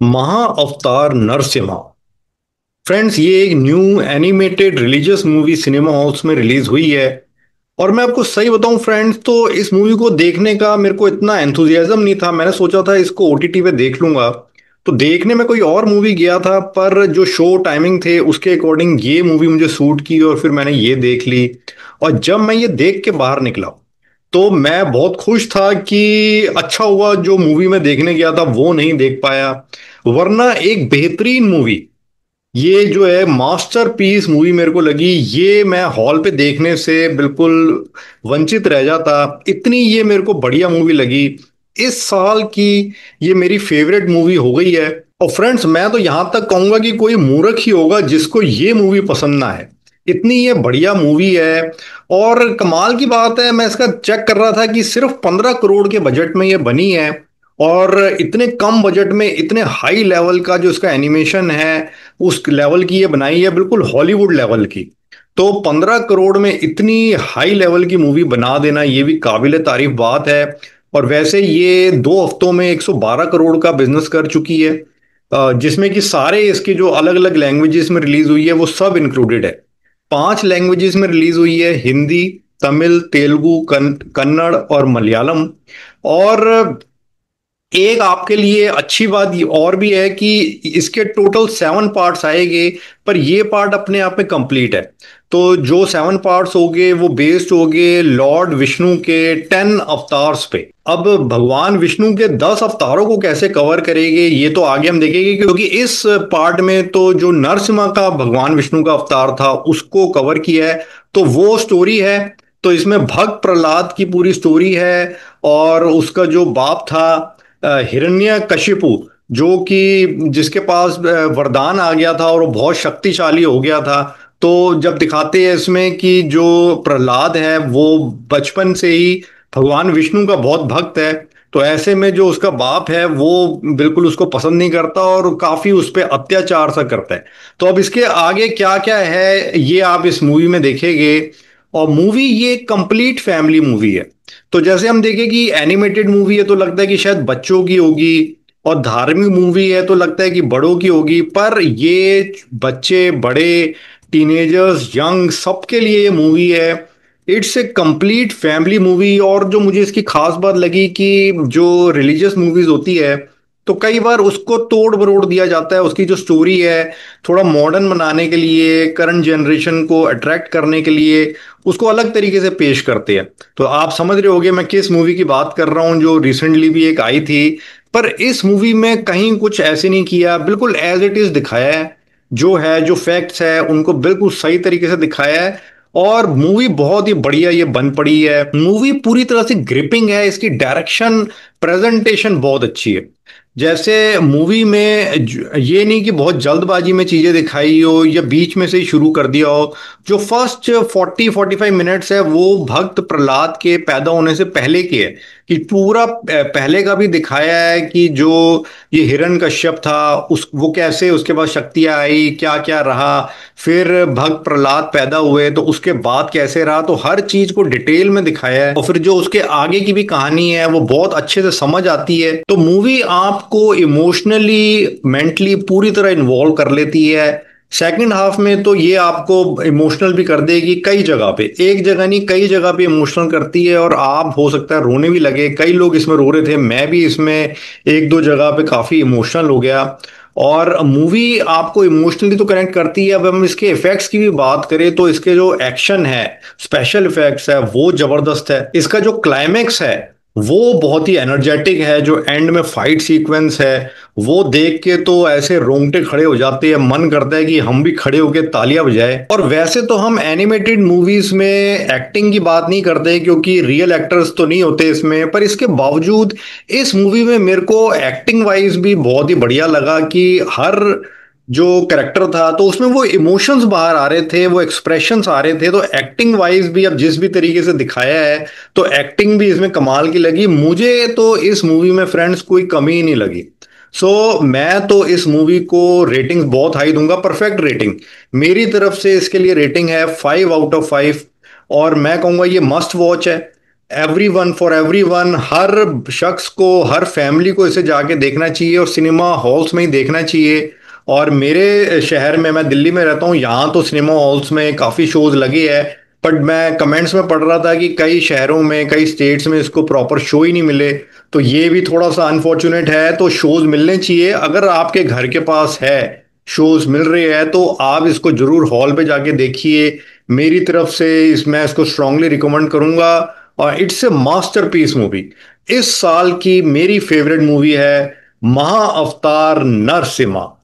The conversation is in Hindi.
महा अवतार नरसिम्हा। फ्रेंड्स, ये एक new animated religious movie cinema halls में रिलीज हुई है। और मैं आपको सही बताऊं फ्रेंड्स, तो इस मूवी को देखने का मेरे को इतना एंथुजियाज्म नहीं था। मैंने सोचा था इसको ओटीटी पे देख लूंगा। तो देखने में कोई और मूवी गया था, पर जो शो टाइमिंग थे उसके अकॉर्डिंग ये मूवी मुझे सूट की और फिर मैंने ये देख ली। और जब मैं ये देख के बाहर निकला तो मैं बहुत खुश था कि अच्छा हुआ जो मूवी में देखने गया था वो नहीं देख पाया, वरना एक बेहतरीन मूवी, ये जो है मास्टरपीस मूवी मेरे को लगी। ये मैं हॉल पे देखने से बिल्कुल वंचित रह जाता, इतनी ये मेरे को बढ़िया मूवी लगी। इस साल की ये मेरी फेवरेट मूवी हो गई है। और फ्रेंड्स, मैं तो यहां तक कहूंगा कि कोई मूर्ख ही होगा जिसको ये मूवी पसंद ना है, इतनी ये बढ़िया मूवी है। और कमाल की बात है, मैं इसका चेक कर रहा था कि सिर्फ 15 करोड़ के बजट में ये बनी है। और इतने कम बजट में इतने हाई लेवल का जो इसका एनिमेशन है, उस लेवल की ये बनाई है, बिल्कुल हॉलीवुड लेवल की। तो 15 करोड़ में इतनी हाई लेवल की मूवी बना देना ये भी काबिल तारीफ बात है। और वैसे ये 2 हफ्तों में 112 करोड़ का बिजनेस कर चुकी है, जिसमें कि सारे इसके जो अलग अलग लैंग्वेजेस में रिलीज हुई है वो सब इंक्लूडेड है। 5 लैंग्वेजेस में रिलीज हुई है: हिंदी, तमिल, तेलुगु, कन्नड़ और मलयालम। और एक आपके लिए अच्छी बात ये और भी है कि इसके टोटल 7 पार्ट्स आएंगे, पर ये पार्ट अपने आप में कंप्लीट है। तो जो 7 पार्ट्स होंगे वो बेस्ड होंगे लॉर्ड विष्णु के 10 अवतार्स पे। अब भगवान विष्णु के 10 अवतारों को कैसे कवर करेंगे ये तो आगे हम देखेंगे, क्योंकि इस पार्ट में तो जो नरसिम्हा का भगवान विष्णु का अवतार था उसको कवर किया है, तो वो स्टोरी है। तो इसमें भक्त प्रहलाद की पूरी स्टोरी है। और उसका जो बाप था हिरण्यकशिपु, जो कि जिसके पास वरदान आ गया था और वो बहुत शक्तिशाली हो गया था। तो जब दिखाते हैं इसमें कि जो प्रहलाद है वो बचपन से ही भगवान विष्णु का बहुत भक्त है, तो ऐसे में जो उसका बाप है वो बिल्कुल उसको पसंद नहीं करता और काफी उस पर अत्याचार सा करता है। तो अब इसके आगे क्या क्या है ये आप इस मूवी में देखेंगे। और मूवी ये कंप्लीट फैमिली मूवी है। तो जैसे हम देखें कि एनिमेटेड मूवी है तो लगता है कि शायद बच्चों की होगी, और धार्मिक मूवी है तो लगता है कि बड़ों की होगी, पर ये बच्चे, बड़े, टीनेजर्स, यंग, सबके लिए ये मूवी है। It's a complete family movie. और जो मुझे इसकी खास बात लगी कि जो रिलीजियस मूवीज होती है तो कई बार उसको तोड़ मरोड़ दिया जाता है, उसकी जो स्टोरी है थोड़ा मॉडर्न बनाने के लिए, करंट जनरेशन को अट्रैक्ट करने के लिए उसको अलग तरीके से पेश करते हैं। तो आप समझ रहे होगे मैं किस मूवी की बात कर रहा हूं, जो रिसेंटली भी एक आई थी। पर इस मूवी में कहीं कुछ ऐसे नहीं किया, बिल्कुल एज इट इज दिखाया है। जो है, जो फैक्ट्स है उनको बिल्कुल सही तरीके से दिखाया है। और मूवी बहुत ही बढ़िया ये बन पड़ी है। मूवी पूरी तरह से ग्रिपिंग है, इसकी डायरेक्शन, प्रेजेंटेशन बहुत अच्छी है। जैसे मूवी में ये नहीं कि बहुत जल्दबाजी में चीजें दिखाई हो या बीच में से ही शुरू कर दिया हो। जो फर्स्ट 40-45 मिनट्स है वो भक्त प्रहलाद के पैदा होने से पहले की है, कि पूरा पहले का भी दिखाया है कि जो ये हिरण्यकश्यप था उस वो कैसे उसके पास शक्तियां आई, क्या क्या रहा, फिर भक्त प्रहलाद पैदा हुए तो उसके बाद कैसे रहा, तो हर चीज को डिटेल में दिखाया है। और फिर जो उसके आगे की भी कहानी है वो बहुत अच्छे से समझ आती है। तो मूवी आपको इमोशनली, मेंटली पूरी तरह इन्वॉल्व कर लेती है। सेकंड हाफ में तो ये आपको इमोशनल भी कर देगी, कई जगह पे, एक जगह नहीं कई जगह पे इमोशनल करती है। और आप हो सकता है रोने भी लगे, कई लोग इसमें रो रहे थे, मैं भी इसमें एक दो जगह पे काफी इमोशनल हो गया। और मूवी आपको इमोशनली तो कनेक्ट करती है। अब हम इसके इफेक्ट्स की भी बात करें तो इसके जो एक्शन है, स्पेशल इफेक्ट्स है वो जबरदस्त है। इसका जो क्लाइमेक्स है वो बहुत ही एनर्जेटिक है। जो एंड में फाइट सीक्वेंस है वो देख के तो ऐसे रोंगटे खड़े हो जाते हैं, मन करता है कि हम भी खड़े होकर तालियां बजाएं। और वैसे तो हम एनिमेटेड मूवीज में एक्टिंग की बात नहीं करते क्योंकि रियल एक्टर्स तो नहीं होते इसमें, पर इसके बावजूद इस मूवी में मेरे को एक्टिंग वाइज भी बहुत ही बढ़िया लगा कि हर जो करेक्टर था तो उसमें वो इमोशंस बाहर आ रहे थे, वो एक्सप्रेशंस आ रहे थे। तो एक्टिंग वाइज भी अब जिस भी तरीके से दिखाया है तो एक्टिंग भी इसमें कमाल की लगी मुझे। तो इस मूवी में फ्रेंड्स कोई कमी ही नहीं लगी। मैं तो इस मूवी को रेटिंग्स बहुत हाई दूंगा, परफेक्ट रेटिंग मेरी तरफ से इसके लिए रेटिंग है 5 आउट ऑफ 5। और मैं कहूंगा ये मस्ट वॉच है। एवरीवन, फॉर एवरीवन, हर शख्स को, हर फैमिली को इसे जाके देखना चाहिए और सिनेमा हॉल्स में ही देखना चाहिए। और मेरे शहर में, मैं दिल्ली में रहता हूँ, यहाँ तो सिनेमा हॉल्स में काफ़ी शोज लगे हैं। बट मैं कमेंट्स में पढ़ रहा था कि कई शहरों में, कई स्टेट्स में इसको प्रॉपर शो ही नहीं मिले। तो ये भी थोड़ा सा अनफॉर्चुनेट है। तो शोज मिलने चाहिए। अगर आपके घर के पास है, शोज मिल रहे हैं, तो आप इसको जरूर हॉल पे जाके देखिए। मेरी तरफ से मैं इसको स्ट्रांगली रिकमेंड करूंगा। और इट्स ए मास्टरपीस मूवी। इस साल की मेरी फेवरेट मूवी है महा अवतार नरसिम्हा।